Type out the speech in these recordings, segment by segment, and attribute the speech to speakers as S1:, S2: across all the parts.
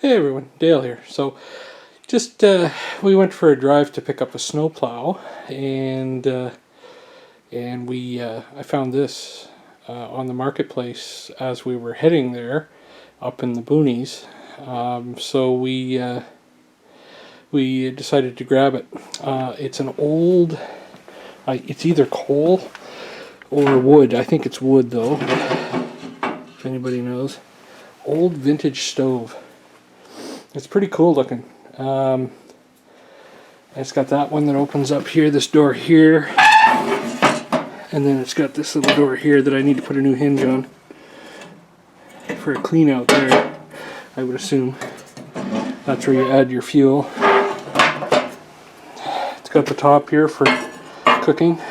S1: Hey everyone, Dale here. So just we went for a drive to pick up a snowplow, and I found this on the marketplace as we were heading there up in the boonies. So we decided to grab it. It's an old, it's either coal or wood. I think it's wood though, if anybody knows. Old vintage stove. It's pretty cool looking. It's got that one that opens up here, this door here, and then it's got this little door here that I need to put a new hinge on for a clean out there, I would assume. That's where you add your fuel. It's got the top here for cooking.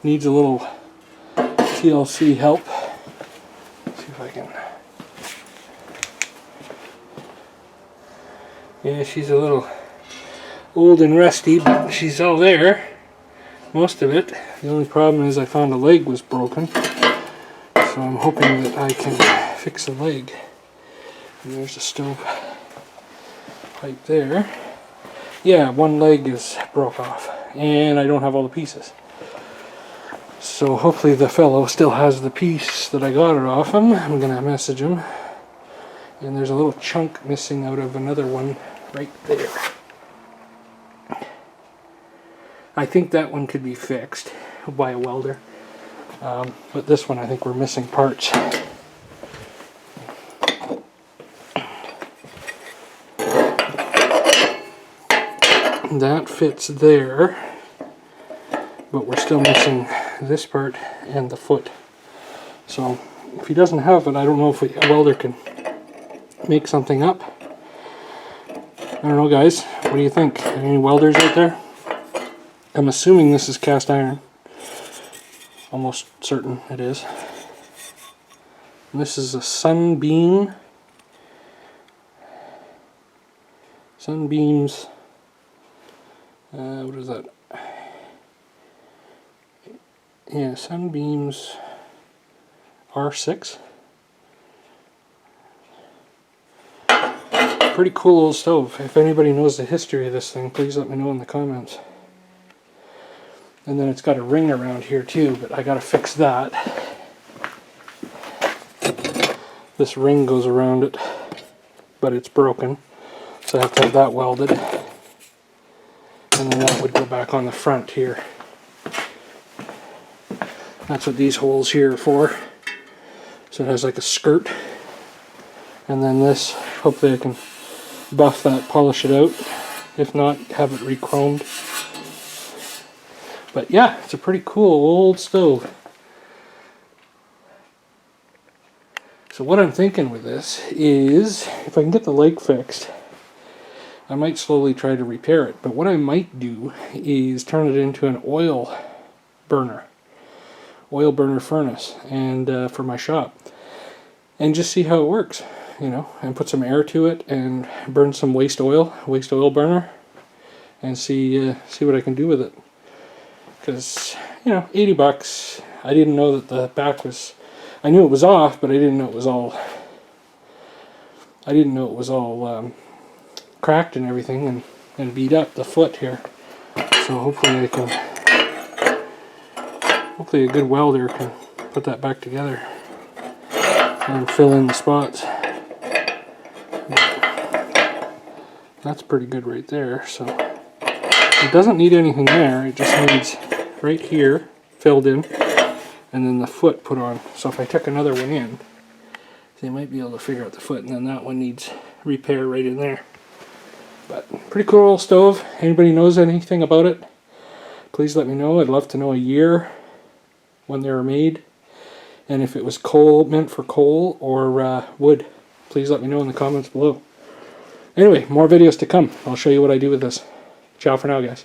S1: Needs a little TLC help. Let's see if I can. Yeah, she's a little old and rusty, but she's all there. Most of it. The only problem is I found a leg was broken. So I'm hoping that I can fix the leg. And there's the stove pipe there. Yeah, one leg is broke off. And I don't have all the pieces. So hopefully the fellow still has the piece that I got it off him. I'm going to message him. And there's a little chunk missing out of another one right there. I think that one could be fixed by a welder. But this one I think we're missing parts. That fits there. But we're still missing this part and the foot. So if he doesn't have it, I don't know if a welder can make something up. I don't know, guys. What do you think? Any welders out there? I'm assuming this is cast iron. Almost certain it is. And this is a Sunbeam. Sunbeams. What is that? Yeah, Sunbeams R6. Pretty cool old stove. If anybody knows the history of this thing, please let me know in the comments. And then it's got a ring around here too, but I gotta fix that. This ring goes around it, but it's broken, so I have to have that welded. And then that would go back on the front here. That's what these holes here are for. So it has like a skirt. And then this, hopefully I can buff that, polish it out. If not, have it re-chromed. But yeah, it's a pretty cool old stove. So what I'm thinking with this is, if I can get the leg fixed, I might slowly try to repair it. But what I might do is turn it into an oil burner furnace, and for my shop, and just see how it works. You know, and put some air to it and burn some waste oil burner, and see what I can do with it. Because, you know, 80 bucks. I didn't know that the back was, I knew it was off, but I didn't know it was all, cracked and everything, and beat up the foot here. So hopefully hopefully a good welder can put that back together and fill in the spots. That's pretty good right there. So it doesn't need anything there, it just needs right here filled in, and then the foot put on. So if I took another one in, they might be able to figure out the foot, and then that one needs repair right in there. But pretty cool old stove. Anybody knows anything about it, please let me know. I'd love to know a year when they were made, and if it was coal, meant for coal or wood. Please let me know in the comments below. Anyway, more videos to come. I'll show you what I do with this. Ciao for now, guys.